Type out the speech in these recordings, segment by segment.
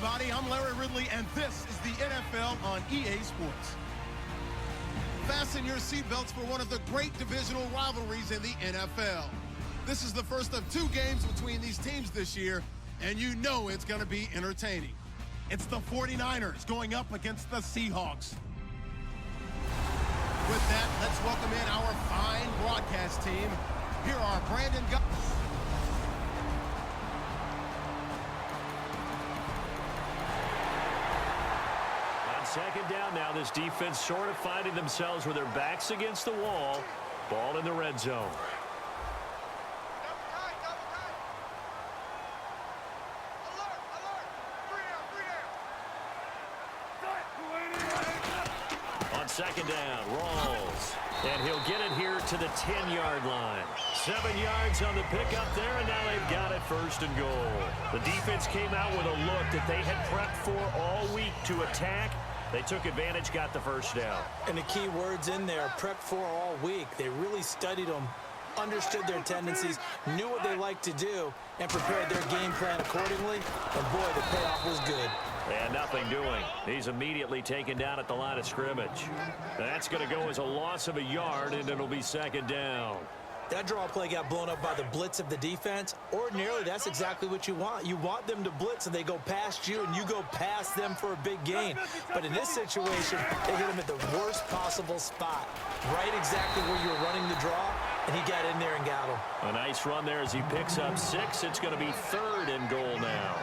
everybody. I'm Larry Ridley, and this is the NFL on EA Sports. Fasten your seatbelts for one of the great divisional rivalries in the NFL. This is the first of two games between these teams this year, and you know it's going to be entertaining. It's the 49ers going up against the Seahawks. With that, let's welcome in our fine broadcast team. Here are Brandon. Second down now. This defense sort of finding themselves with their backs against the wall. Ball in the red zone. On second down, Rawls. And he'll get it here to the 10-yard line. 7 yards on the pickup there, and now they've got it first and goal. The defense came out with a look that they had prepped for all week to attack. They took advantage, got the first down. And the key words in there, prepped for all week. They really studied them, understood their tendencies, knew what they like to do, and prepared their game plan accordingly. And boy, the payoff was good. And nothing doing. He's immediately taken down at the line of scrimmage. That's going to go as a loss of a yard, and it'll be second down. That draw play got blown up by the blitz of the defense. Ordinarily, that's exactly what you want. You want them to blitz, and they go past you, and you go past them for a big gain. But in this situation, they hit him at the worst possible spot, right exactly where you were running the draw, and he got in there and got him. A nice run there as he picks up 6. It's going to be third and goal now.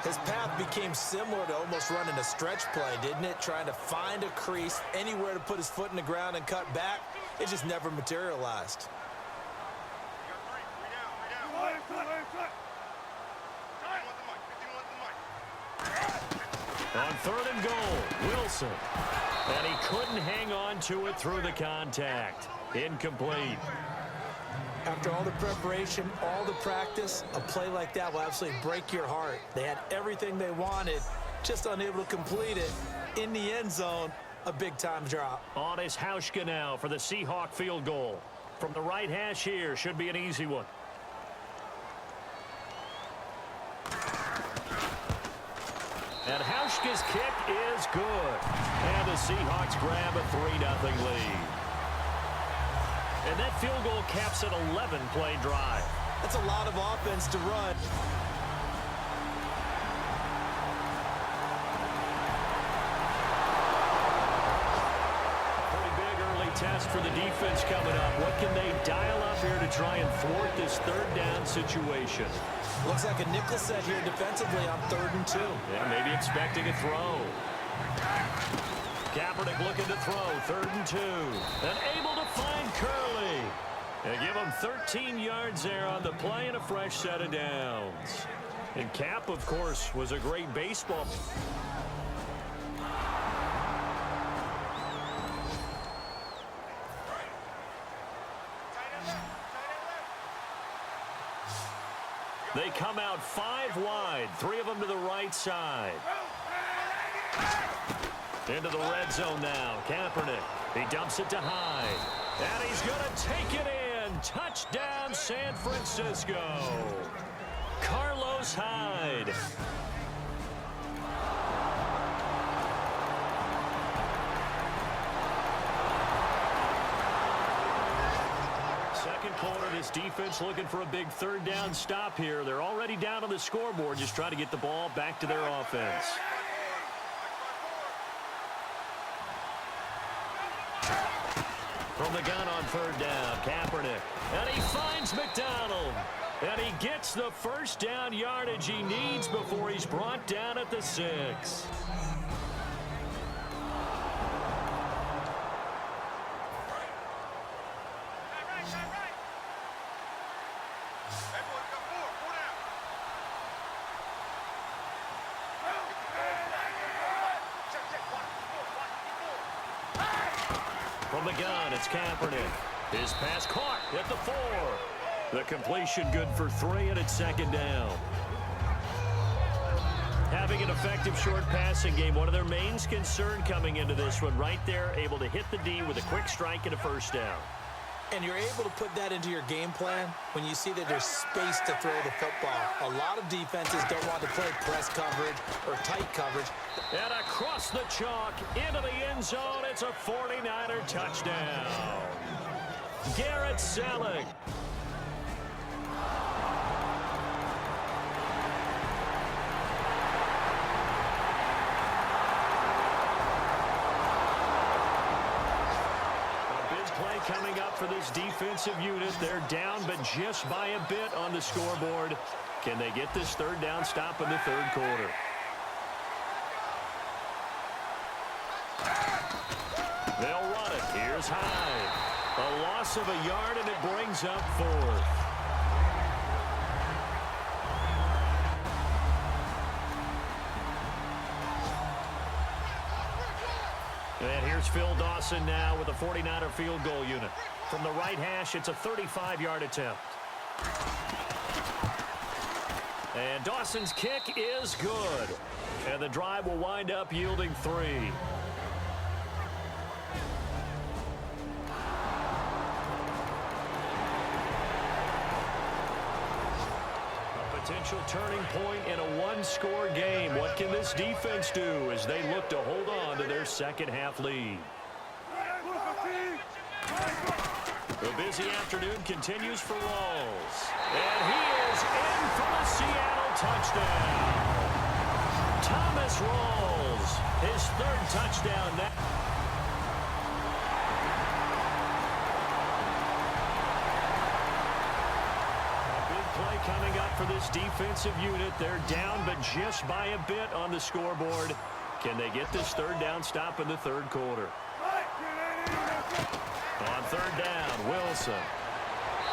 His path became similar to almost running a stretch play, didn't it? Trying to find a crease, anywhere to put his foot in the ground and cut back. It just never materialized. On third and goal, Wilson. And he couldn't hang on to it through the contact. Incomplete. After all the preparation, all the practice, a play like that will absolutely break your heart. They had everything they wanted, just unable to complete it. In the end zone, a big-time drop. On is Hauschka now for the Seahawk field goal. From the right hash here, should be an easy one. And Hauschka's kick is good. And the Seahawks grab a 3-0 lead. And that field goal caps an 11-play drive. That's a lot of offense to run. Pretty big early test for the defense coming up. What can they dial up here to try and thwart this third down situation? Looks like a nickel set here defensively on 3rd and 2. Yeah, maybe expecting a throw. Kaepernick looking to throw, 3rd and 2. And able to find Curley. And give him 13 yards there on the play and a fresh set of downs. And Cap, of course, was a great baseball. They come out 5 wide, 3 of them to the right side. Into the red zone now, Kaepernick. He dumps it to Hyde. And he's going to take it in. Touchdown, San Francisco. Carlos Hyde. Second quarter, this defense looking for a big third down stop here. They're already down on the scoreboard, just trying to get the ball back to their offense. From the gun on 3rd down, Kaepernick. And he finds McDonald. And he gets the first down yardage he needs before he's brought down at the 6. From the gun, it's Kaepernick. His pass caught at the 4. The completion good for 3, and it's 2nd down. Having an effective short passing game, one of their main concern coming into this one, right there, able to hit the D with a quick strike and a first down. And you're able to put that into your game plan when you see that there's space to throw the football. A lot of defenses don't want to play press coverage or tight coverage. And across the chalk, into the end zone, it's a 49er touchdown. Garrett Selleck. Coming up for this defensive unit. They're down, but just by a bit on the scoreboard. Can they get this third down stop in the third quarter? They'll run it. Here's Hyde. A loss of a yard, and it brings up fourth. And here's Phil Dawson now with a 49er field goal unit. From the right hash, it's a 35-yard attempt. And Dawson's kick is good. And the drive will wind up yielding 3. Potential turning point in a one-score game. What can this defense do as they look to hold on to their second-half lead? The busy afternoon continues for Rawls. And he is in for the Seattle touchdown. Thomas Rawls, his third touchdown now. Coming up for this defensive unit. They're down, but just by a bit on the scoreboard. Can they get this third down stop in the third quarter? On third down, Wilson.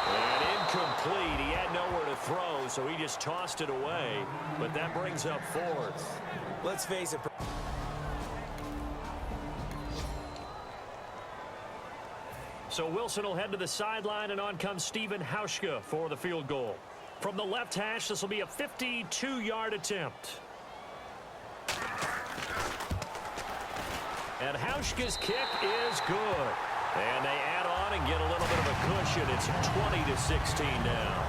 And incomplete. He had nowhere to throw, so he just tossed it away. But that brings up fourth. Let's face it. So Wilson will head to the sideline, and on comes Stephen Hauschka for the field goal. From the left hash, this will be a 52-yard attempt. And Hauschka's kick is good. And they add on and get a little bit of a cushion. It's 20-16 now.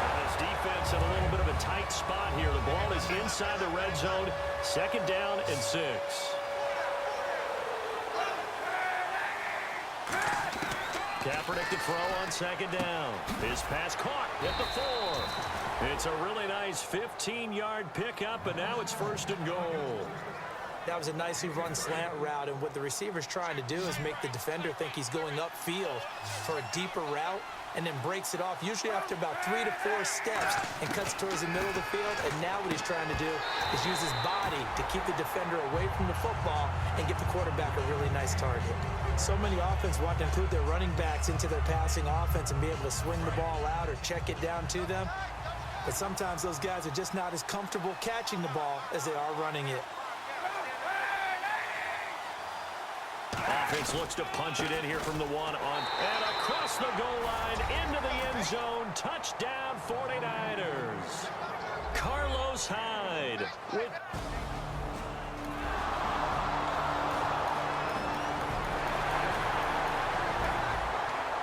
And this defense in a little bit of a tight spot here. The ball is inside the red zone. Second down and 6. Kaepernick to throw on second down. His pass caught at the 4. It's a really nice 15-yard pickup, and now it's first and goal. That was a nicely run slant route, and what the receiver's trying to do is make the defender think he's going upfield for a deeper route, and then breaks it off, usually after about 3 to 4 steps, and cuts towards the middle of the field. And now what he's trying to do is use his body to keep the defender away from the football and give the quarterback a really nice target. So many offenses want to include their running backs into their passing offense and be able to swing the ball out or check it down to them. But sometimes those guys are just not as comfortable catching the ball as they are running it. Offense looks to punch it in here from the 1 on. And across the goal line, into the end zone. Touchdown 49ers. Carlos Hyde with...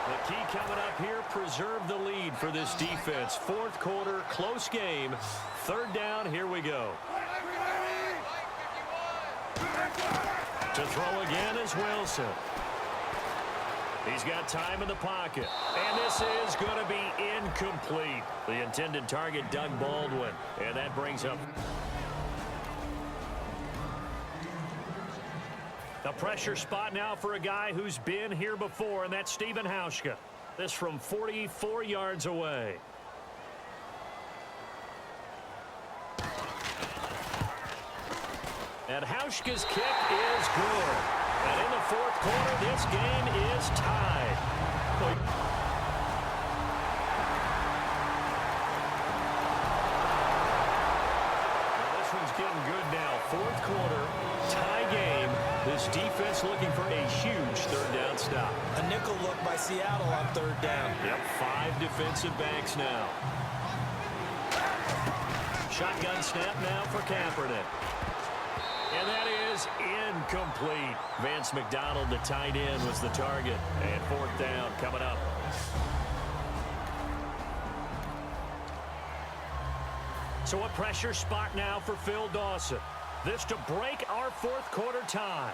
The key coming up here, preserve the lead for this defense. Fourth quarter, close game. Third down, here we go. To throw again is Wilson. He's got time in the pocket. And this is going to be incomplete. The intended target, Doug Baldwin. And that brings up the pressure spot now for a guy who's been here before, and that's Stephen Hauschka. This from 44 yards away. And Hauschka's kick is good. And in the fourth quarter, this game is tied. Well, this one's getting good now. Fourth quarter, tie game. This defense looking for a huge third down stop. A nickel look by Seattle on third down. Yep, 5 defensive backs now. Shotgun snap now for Kaepernick. And that is incomplete. Vance McDonald, the tight end, was the target. And fourth down coming up. So a pressure spot now for Phil Dawson. This to break our fourth quarter tie.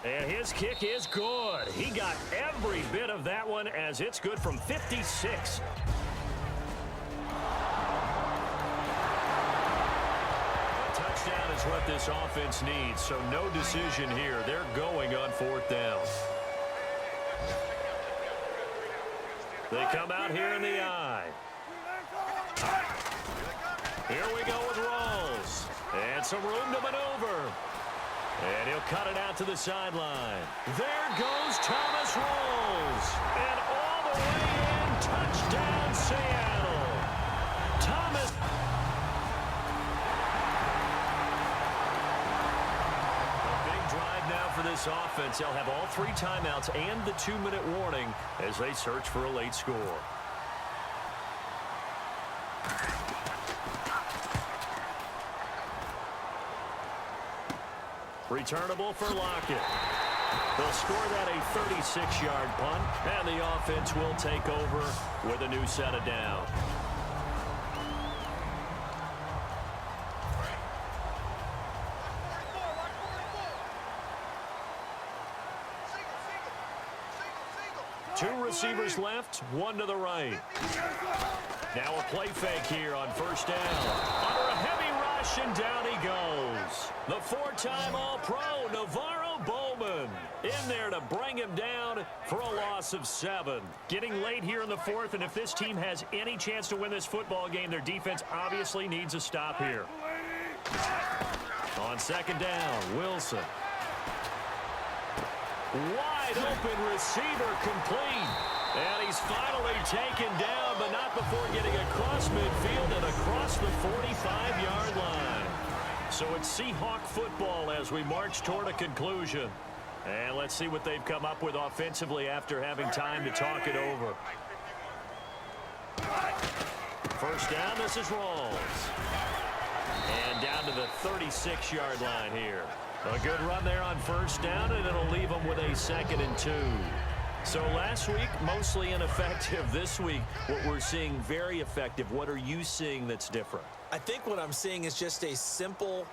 And his kick is good. He got every bit of that one as it's good from 56. A touchdown is what this offense needs, so no decision here. They're going on fourth down. They come out here in the eye. Here we go with Rawls. And some room to maneuver. And he'll cut it out to the sideline. There goes Thomas Rawls. And all the way in, touchdown Seattle. Thomas. A big drive now for this offense. They'll have all 3 timeouts and the 2-minute warning as they search for a late score. Returnable for Lockett. They'll score that a 36-yard punt, and the offense will take over with a new set of down. Two receivers left, one to the right. Now a play fake here on first down. Under a heavy rush, and down he goes. The 4-time All-Pro, Navarro Bowman, in there to bring him down for a loss of 7. Getting late here in the fourth, and if this team has any chance to win this football game, their defense obviously needs a stop here. On second down, Wilson. Wide open receiver complete. And he's finally taken down, but not before getting across midfield and across the 45-yard line. So it's Seahawk football as we march toward a conclusion. And let's see what they've come up with offensively after having time to talk it over. First down, this is Rawls. And down to the 36-yard line here. A good run there on first down, and it'll leave them with a 2nd and 2. So last week, mostly ineffective. This week, what we're seeing, very effective. What are you seeing that's different? I think what I'm seeing is just a simple,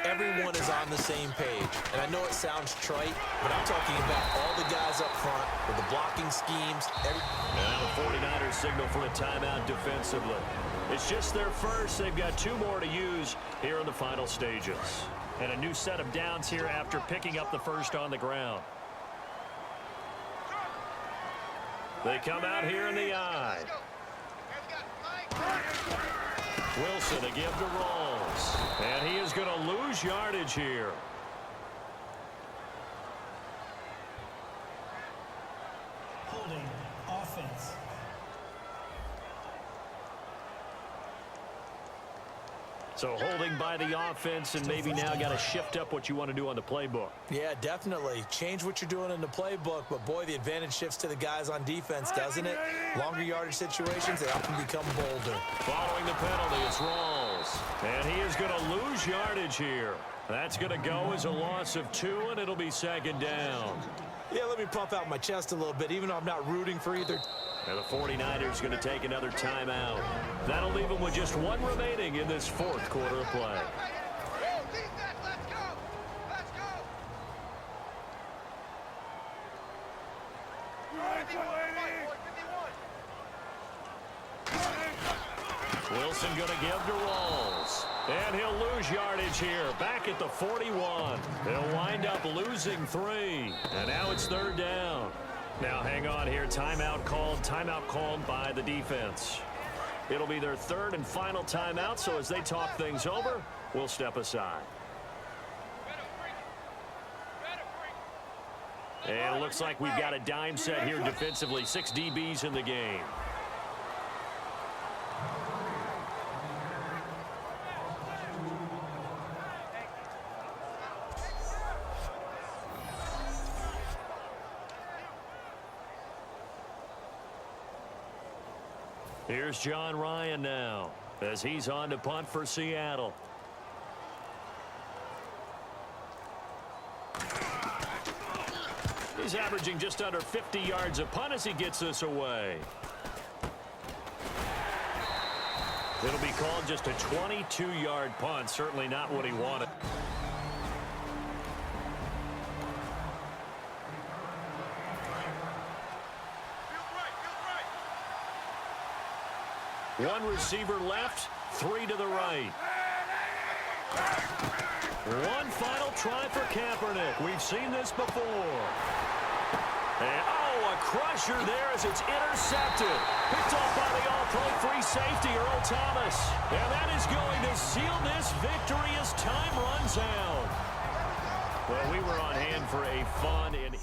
everyone is on the same page. And I know it sounds trite, but I'm talking about all the guys up front with the blocking schemes. Now the 49ers signal for a timeout defensively. It's just their first. They've got 2 more to use here in the final stages. And a new set of downs here after picking up the first on the ground. They come out here in the eye. Wilson to give to Rawls. And he is going to lose yardage here. Holding offense. So holding by the offense, and maybe now got to shift up what you want to do on the playbook. Yeah, definitely. Change what you're doing in the playbook, but boy, the advantage shifts to the guys on defense, doesn't it? Longer yardage situations, they often become bolder. Following the penalty, it's Rawls. And he is going to lose yardage here. That's going to go as a loss of 2, and it'll be 2nd down. Yeah, let me puff out my chest a little bit, even though I'm not rooting for either. And the 49ers going to take another timeout. That'll leave them with just 1 remaining in this fourth quarter of play. Wilson going to give to Rawls. And he'll lose yardage here. Back at the 41. He'll wind up losing 3. And now it's 3rd down. Now hang on here. Timeout called by the defense. It'll be their 3rd and final timeout, so as they talk things over, we'll step aside. And it looks like we've got a dime set here defensively. 6 DBs in the game. Here's John Ryan now as he's on to punt for Seattle. He's averaging just under 50 yards a punt as he gets this away. It'll be called just a 22-yard punt. Certainly not what he wanted. One receiver left, 3 to the right. One final try for Kaepernick. We've seen this before. And, a crusher there as it's intercepted. Picked off by the all-pro free safety, Earl Thomas. And that is going to seal this victory as time runs out. Well, we were on hand for a fun and